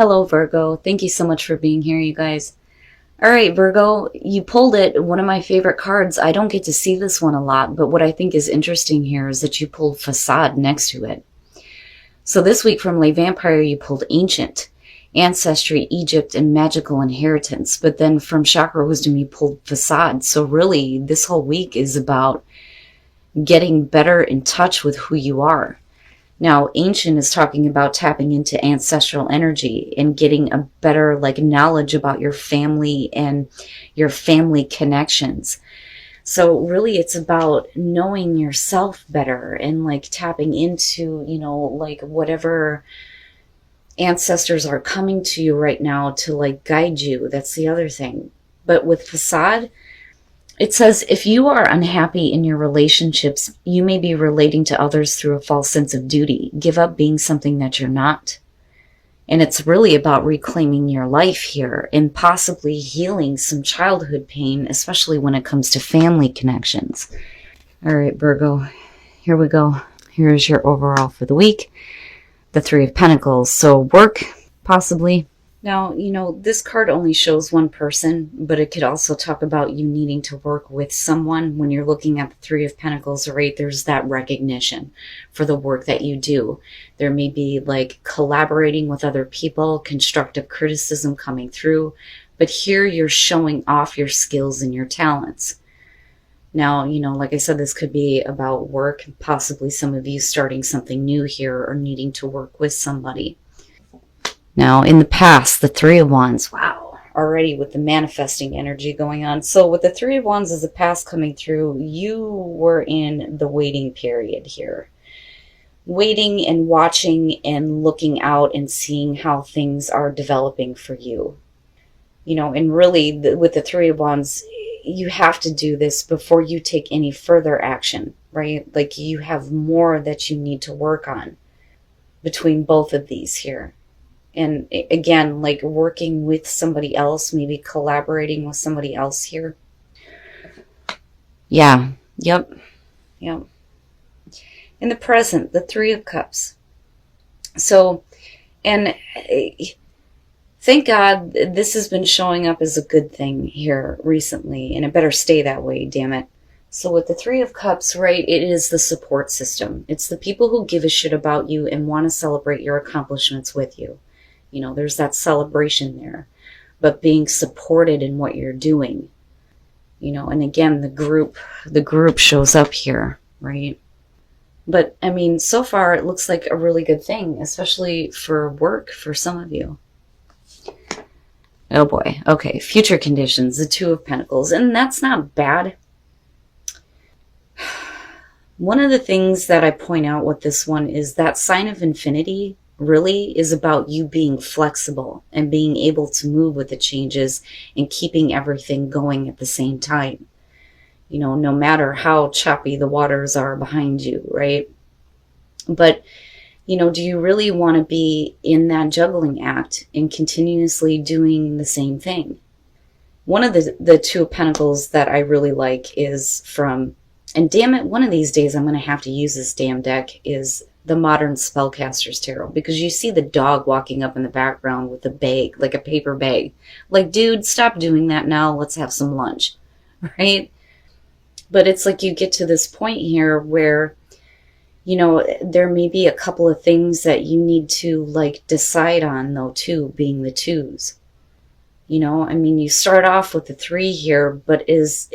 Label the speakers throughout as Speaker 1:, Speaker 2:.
Speaker 1: Hello, Virgo. Thank you so much for being here, you guys. All right, Virgo, you pulled it. One of my favorite cards. I don't get to see this one a lot, but what I think is interesting here is that you pulled Facade next to it. So this week from Lay Vampire, you pulled Ancient, Ancestry, Egypt, and Magical Inheritance. But then from Chakra Wisdom, you pulled Facade. So really, this whole week is about getting better in touch with who you are. Now, Ancient is talking about tapping into ancestral energy and getting a better knowledge about your family and your family connections. So really it's about knowing yourself better and tapping into, whatever ancestors are coming to you right now to guide you. That's the other thing. But with Facade, it says, if you are unhappy in your relationships, you may be relating to others through a false sense of duty. Give up being something that you're not. And it's really about reclaiming your life here and possibly healing some childhood pain, especially when it comes to family connections. All right, Virgo, here we go. Here's your overall for the week. The Three of Pentacles. So work, possibly. Now, this card only shows one person, but it could also talk about you needing to work with someone. When you're looking at the Three of Pentacles, right, there's that recognition for the work that you do. There may be collaborating with other people, constructive criticism coming through, but here you're showing off your skills and your talents. Now, like I said, this could be about work, possibly some of you starting something new here or needing to work with somebody. Now, in the past, the Three of Wands, wow, already with the manifesting energy going on. So with the Three of Wands as the past coming through, you were in the waiting period here. Waiting and watching and looking out and seeing how things are developing for you. And really with the Three of Wands, you have to do this before you take any further action, right? You have more that you need to work on between both of these here. And again, working with somebody else, maybe collaborating with somebody else here. Yeah. Yep. In the present, the Three of Cups. So, and thank God this has been showing up as a good thing here recently, and it better stay that way, damn it. So with the Three of Cups, right, it is the support system. It's the people who give a shit about you and want to celebrate your accomplishments with you. There's that celebration there, but being supported in what you're doing, and again, the group shows up here, right? But I mean, so far it looks like a really good thing, especially for work for some of you. Oh boy. Okay. Future conditions, the Two of Pentacles, and that's not bad. One of the things that I point out with this one is that sign of infinity really is about you being flexible and being able to move with the changes and keeping everything going at the same time. No matter how choppy the waters are behind you, right? But, do you really want to be in that juggling act and continuously doing the same thing? One of the Two of Pentacles that I really like is from, and damn it, one of these days I'm going to have to use this damn deck, is the Modern Spellcaster's Tarot, because you see the dog walking up in the background with a bag, like a paper bag. Dude, stop doing that now. Let's have some lunch, right? But it's you get to this point here where, there may be a couple of things that you need to decide on, though, too, being the twos. I mean, you start off with the three here, but it's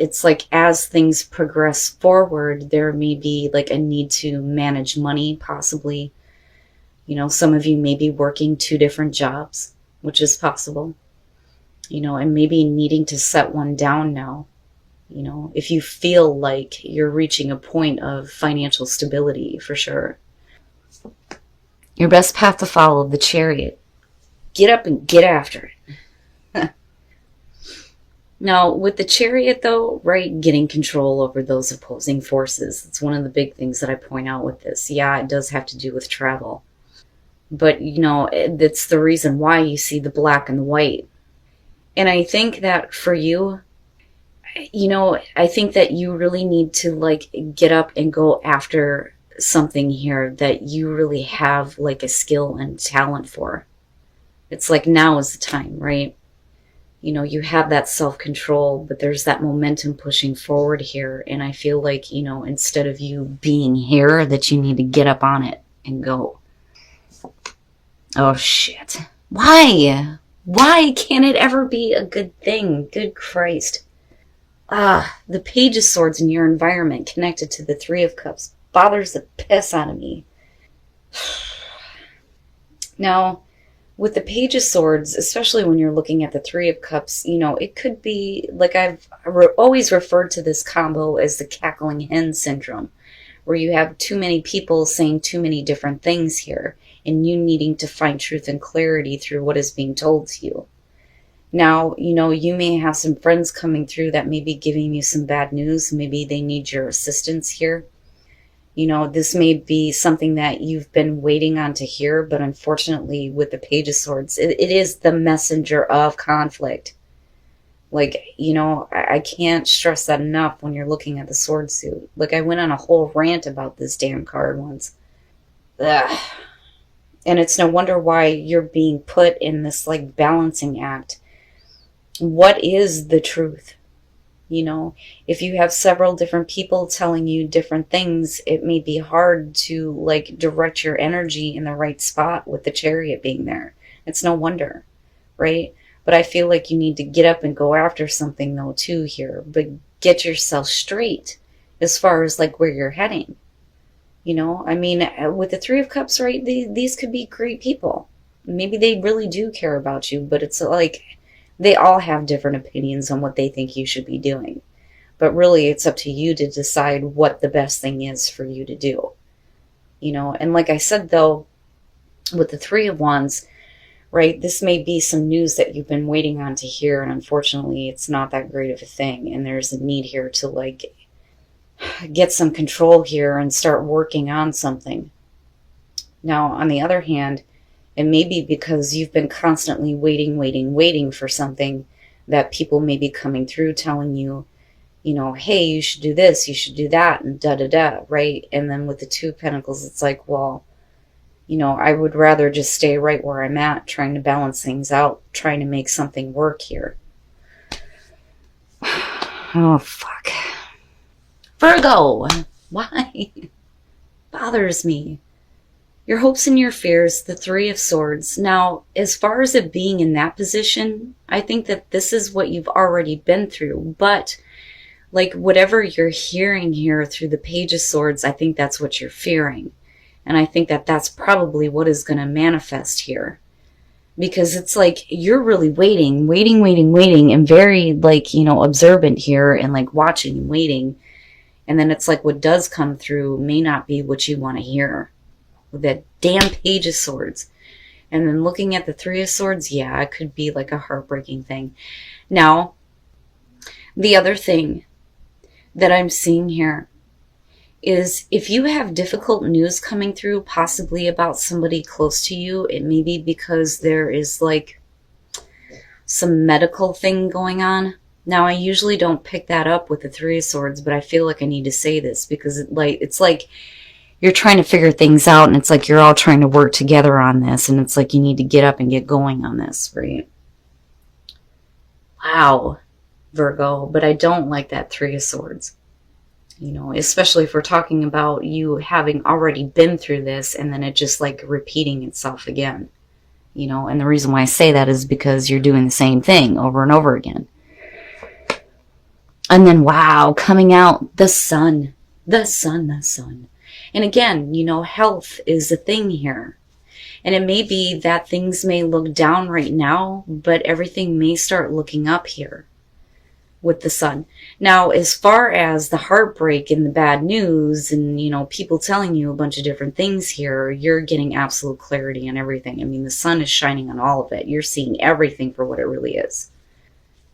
Speaker 1: as things progress forward, there may be a need to manage money, possibly. Some of you may be working 2 different jobs, which is possible. And maybe needing to set one down now. If you feel like you're reaching a point of financial stability, for sure. Your best path to follow, the Chariot. Get up and get after it. Now, with the Chariot, though, right, getting control over those opposing forces. It's one of the big things that I point out with this. Yeah, it does have to do with travel. But, it's the reason why you see the black and the white. And I think that for you, I think that you really need to, get up and go after something here that you really have, a skill and talent for. It's like now is the time, right? You know, you have that self-control, but there's that momentum pushing forward here. And I feel like, you know, instead of you being here, that you need to get up on it and go. Oh, shit. Why? Why can't it ever be a good thing? Good Christ. The Page of Swords in your environment connected to the Three of Cups bothers the piss out of me. Now, with the Page of Swords, especially when you're looking at the Three of Cups, you know, it could be, like I've always referred to this combo as the cackling hen syndrome, where you have too many people saying too many different things here, and you needing to find truth and clarity through what is being told to you. Now, you know, you may have some friends coming through that may be giving you some bad news. Maybe they need your assistance here. You know, this may be something that you've been waiting on to hear, but unfortunately with the Page of Swords, it is the messenger of conflict. Like, you know, I can't stress that enough when you're looking at the sword suit. Like, I went on a whole rant about this damn card once. Ugh. And it's no wonder why you're being put in this, like, balancing act. What is the truth? You know, if you have several different people telling you different things, it may be hard to, like, direct your energy in the right spot with the Chariot being there. It's no wonder, right? But I feel like you need to get up and go after something, though, too, here. But get yourself straight as far as, like, where you're heading. You know, I mean, with the Three of Cups, right, these could be great people. Maybe they really do care about you, but it's like they all have different opinions on what they think you should be doing. But really, it's up to you to decide what the best thing is for you to do. You know, and like I said, though, with the Three of Wands, right, this may be some news that you've been waiting on to hear, and unfortunately, it's not that great of a thing. And there's a need here to, like, get some control here and start working on something. Now, on the other hand, it may be because you've been constantly waiting for something that people may be coming through telling you, you know, hey, you should do this, you should do that, and da-da-da, right? And then with the Two of Pentacles, it's like, well, you know, I would rather just stay right where I'm at, trying to balance things out, trying to make something work here. Oh, fuck. Virgo! Why? Bothers me. Your hopes and your fears, the Three of Swords. Now, as far as it being in that position, I think that this is what you've already been through. But, like, whatever you're hearing here through the Page of Swords, I think that's what you're fearing. And I think that that's probably what is going to manifest here. Because it's like you're really waiting, and very, like, you know, observant here and, like, watching and waiting. And then it's like what does come through may not be what you want to hear. With that damn Page of Swords. And then looking at the Three of Swords, yeah, it could be like a heartbreaking thing. Now, the other thing that I'm seeing here is if you have difficult news coming through, possibly about somebody close to you, it may be because there is, like, some medical thing going on. Now, I usually don't pick that up with the Three of Swords, but I feel like I need to say this because it's like you're trying to figure things out, and it's like you're all trying to work together on this, and it's like you need to get up and get going on this, right? Wow, Virgo, but I don't like that Three of Swords. You know, especially if we're talking about you having already been through this, and then it just, like, repeating itself again. You know, and the reason why I say that is because you're doing the same thing over and over again. And then, wow, coming out, the sun. The sun, the sun. And again, you know, health is a thing here. And it may be that things may look down right now, but everything may start looking up here with the sun. Now, as far as the heartbreak and the bad news and, you know, people telling you a bunch of different things here, you're getting absolute clarity on everything. I mean, the sun is shining on all of it. You're seeing everything for what it really is.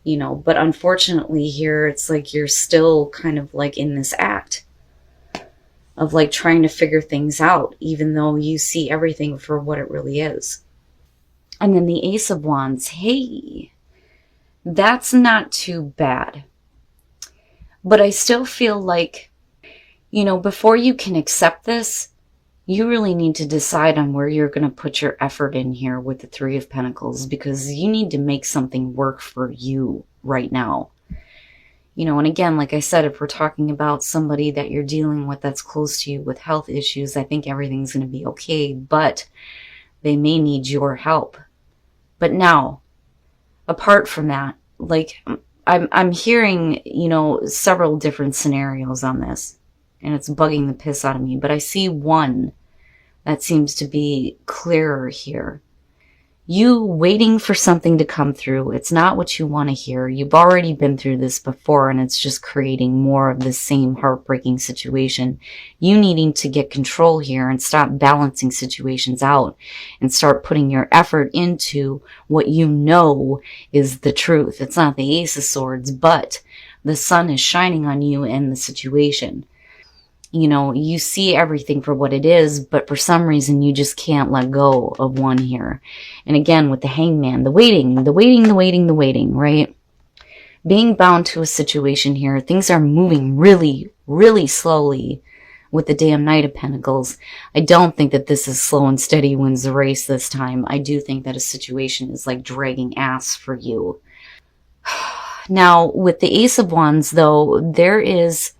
Speaker 1: You know, but unfortunately here, it's like you're still kind of like in this act of, like, trying to figure things out, even though you see everything for what it really is. And then the Ace of Wands, hey, that's not too bad. But I still feel like, you know, before you can accept this, You really need to decide on where you're going to put your effort in here with the Three of Pentacles, because you need to make something work for you right now. You know, and again, like I said, if we're talking about somebody that you're dealing with that's close to you with health issues, I think everything's going to be okay, but they may need your help. But now, apart from that, like I'm hearing, you know, several different scenarios on this, and it's bugging the piss out of me, but I see one that seems to be clearer here. You waiting for something to come through. It's not what you want to hear. You've already been through this before, and it's just creating more of the same heartbreaking situation. You needing to get control here and stop balancing situations out and start putting your effort into what you know is the truth. It's not the Ace of Swords, but the sun is shining on you and the situation. You know, you see everything for what it is, but for some reason you just can't let go of one here. And again, with the Hangman, the waiting, right? Being bound to a situation here, things are moving really, really slowly with the damn Knight of Pentacles. I don't think that this is slow and steady wins the race this time. I do think that a situation is like dragging ass for you. Now, with the Ace of Wands, though, there is,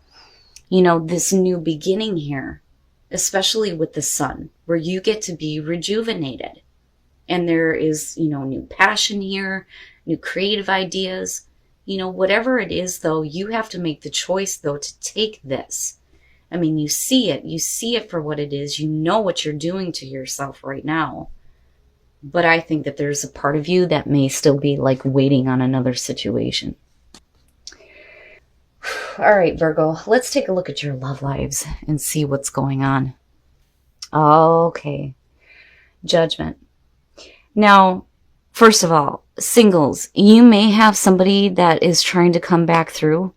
Speaker 1: you know, this new beginning here, especially with the sun, where you get to be rejuvenated. And there is, you know, new passion here, new creative ideas. You know, whatever it is, though, you have to make the choice, though, to take this. I mean, you see it for what it is. You know what you're doing to yourself right now. But I think that there's a part of you that may still be like waiting on another situation. All right, Virgo, let's take a look at your love lives and see what's going on. Okay. Judgment. Now, first of all, singles, you may have somebody that is trying to come back through,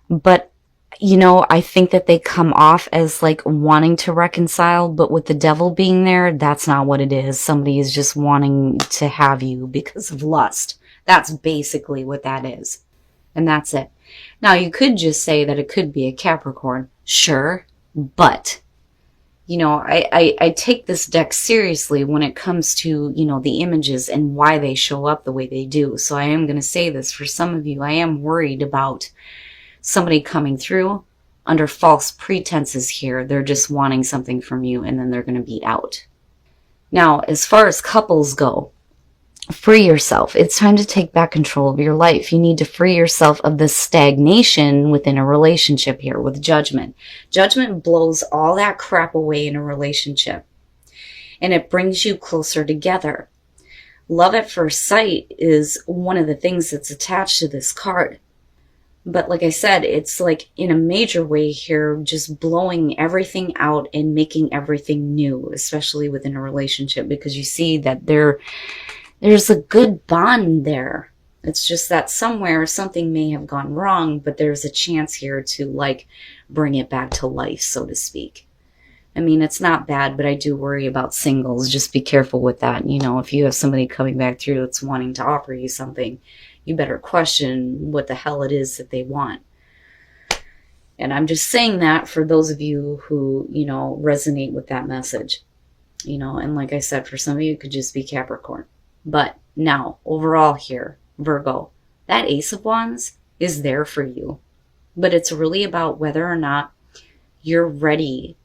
Speaker 1: but, you know, I think that they come off as like wanting to reconcile, but with the devil being there, that's not what it is. Somebody is just wanting to have you because of lust. That's basically what that is. And that's it. Now, you could just say that it could be a Capricorn. Sure, but, you know, I take this deck seriously when it comes to, you know, the images and why they show up the way they do. So I am going to say this. For some of you, I am worried about somebody coming through under false pretenses here. They're just wanting something from you, and then they're going to be out. Now, as far as couples go, free yourself. It's time to take back control of your life. You need to free yourself of the stagnation within a relationship here with Judgment. Judgment blows all that crap away in a relationship, and it brings you closer together. Love at first sight is one of the things that's attached to this card. But like I said, it's like in a major way here, just blowing everything out and making everything new, especially within a relationship, because you see that there's a good bond there. It's just that somewhere something may have gone wrong, but there's a chance here to like bring it back to life, so to speak. I mean, it's not bad, but I do worry about singles. Just be careful with that. You know, if you have somebody coming back through that's wanting to offer you something, you better question what the hell it is that they want. And I'm just saying that for those of you who, you know, resonate with that message. You know, and like I said, for some of you, it could just be Capricorn. But now, overall here, Virgo, that Ace of Wands is there for you. But it's really about whether or not you're ready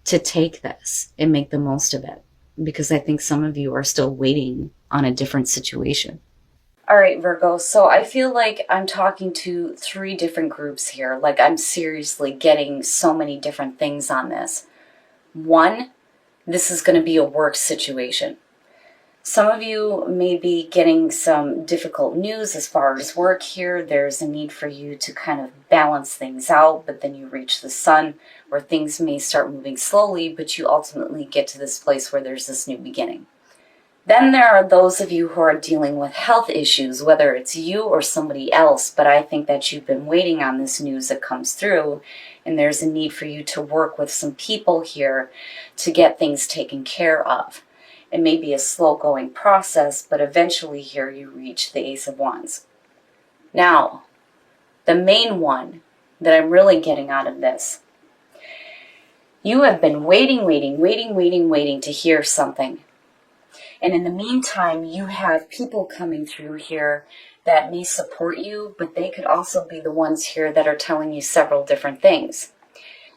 Speaker 1: to take this and make the most of it. Because I think some of you are still waiting on a different situation. All right, Virgo, so I feel like I'm talking to 3 different groups here. Like I'm seriously getting so many different things on this. 1, this is going to be a work situation. Some of you may be getting some difficult news as far as work here. There's a need for you to kind of balance things out, but then you reach the sun where things may start moving slowly, but you ultimately get to this place where there's this new beginning. Then there are those of you who are dealing with health issues, whether it's you or somebody else, but I think that you've been waiting on this news that comes through, and there's a need for you to work with some people here to get things taken care of. It may be a slow-going process, but eventually here you reach the Ace of Wands. Now, the main one that I'm really getting out of this You have been waiting to hear something. And in the meantime, you have people coming through here that may support you, but they could also be the ones here that are telling you several different things.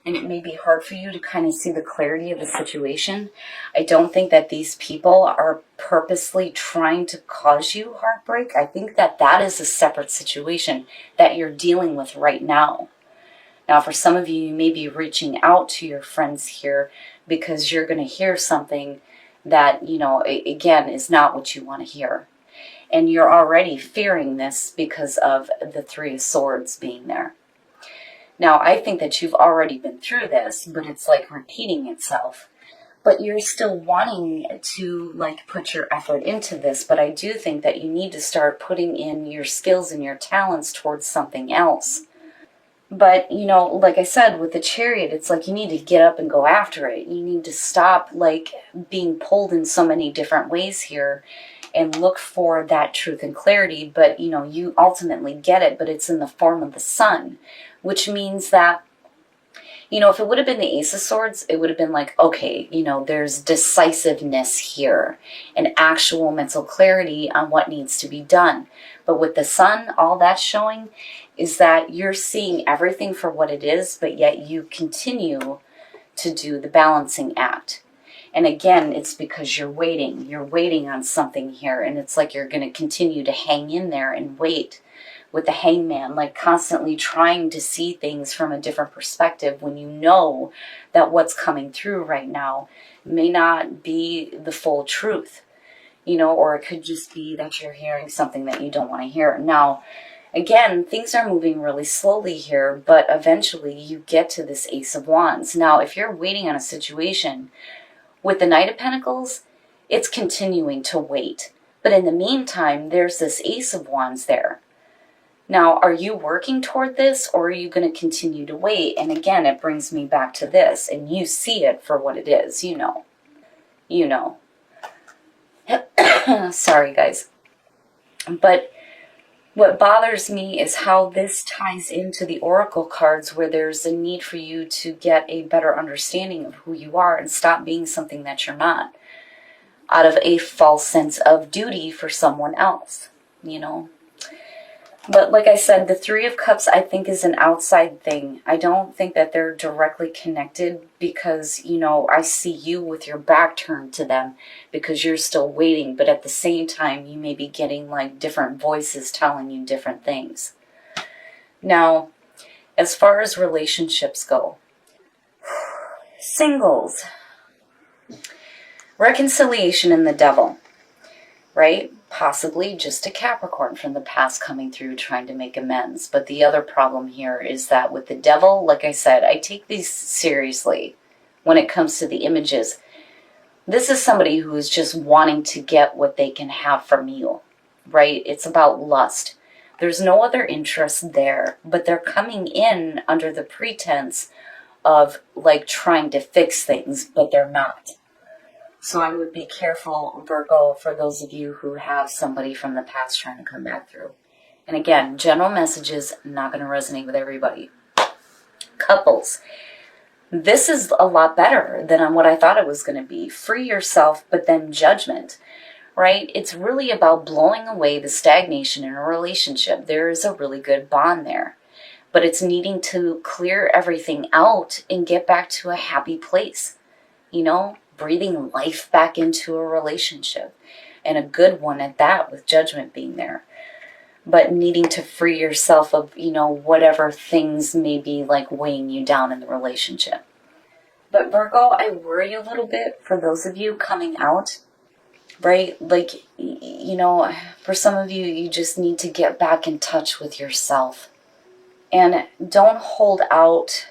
Speaker 1: And it may be hard for you to kind of see the clarity of the situation. I don't think that these people are purposely trying to cause you heartbreak. I think that that is a separate situation that you're dealing with right now. Now, for some of you, you may be reaching out to your friends here because you're going to hear something that, you know, again, is not what you want to hear. And you're already fearing this because of the Three of Swords being there. Now, I think that you've already been through this, but it's like repeating itself. But you're still wanting to like put your effort into this, but I do think that you need to start putting in your skills and your talents towards something else. But, you know, like I said, with the Chariot, it's like you need to get up and go after it. You need to stop, like, being pulled in so many different ways here and look for that truth and clarity. But, you know, you ultimately get it, but it's in the form of the Sun, which means that, you know, if it would have been the Ace of Swords, it would have been like, okay, you know, there's decisiveness here and actual mental clarity on what needs to be done. But with the Sun, all that's showing is that you're seeing everything for what it is, but yet you continue to do the balancing act. And again, it's because you're waiting on something here, and it's like you're going to continue to hang in there and wait with the Hangman, like constantly trying to see things from a different perspective when you know that what's coming through right now may not be the full truth, you know, or it could just be that you're hearing something that you don't want to hear. Now, again, things are moving really slowly here, but eventually you get to this Ace of Wands. Now, if you're waiting on a situation with the Knight of Pentacles, it's continuing to wait. But in the meantime, there's this Ace of Wands there. Now, are you working toward this, or are you going to continue to wait? And again, it brings me back to this, and you see it for what it is, you know. You know. Sorry, guys. But what bothers me is how this ties into the Oracle cards, where there's a need for you to get a better understanding of who you are and stop being something that you're not, out of a false sense of duty for someone else, you know. But like I said, the Three of Cups, I think, is an outside thing. I don't think that they're directly connected because, you know, I see you with your back turned to them because you're still waiting. But at the same time, you may be getting like different voices telling you different things. Now, as far as relationships go, singles, reconciliation and the Devil, right? Possibly just a Capricorn from the past coming through trying to make amends. But the other problem here is that with the Devil, like I said, I take these seriously when it comes to the images. This is somebody who is just wanting to get what they can have from you, right? It's about lust. There's no other interest there, but they're coming in under the pretense of like trying to fix things, but they're not. So I would be careful, Virgo, for those of you who have somebody from the past trying to come back through. And again, general messages, not going to resonate with everybody. Couples. This is a lot better than what I thought it was going to be. Free yourself, but then judgment, right? It's really about blowing away the stagnation in a relationship. There is a really good bond there. But it's needing to clear everything out and get back to a happy place, you know? Breathing life back into a relationship, and a good one at that, with judgment being there. But needing to free yourself of, you know, whatever things may be like weighing you down in the relationship. But Virgo, I worry a little bit for those of you coming out, right? Like, you know, for some of you, you just need to get back in touch with yourself. And don't hold out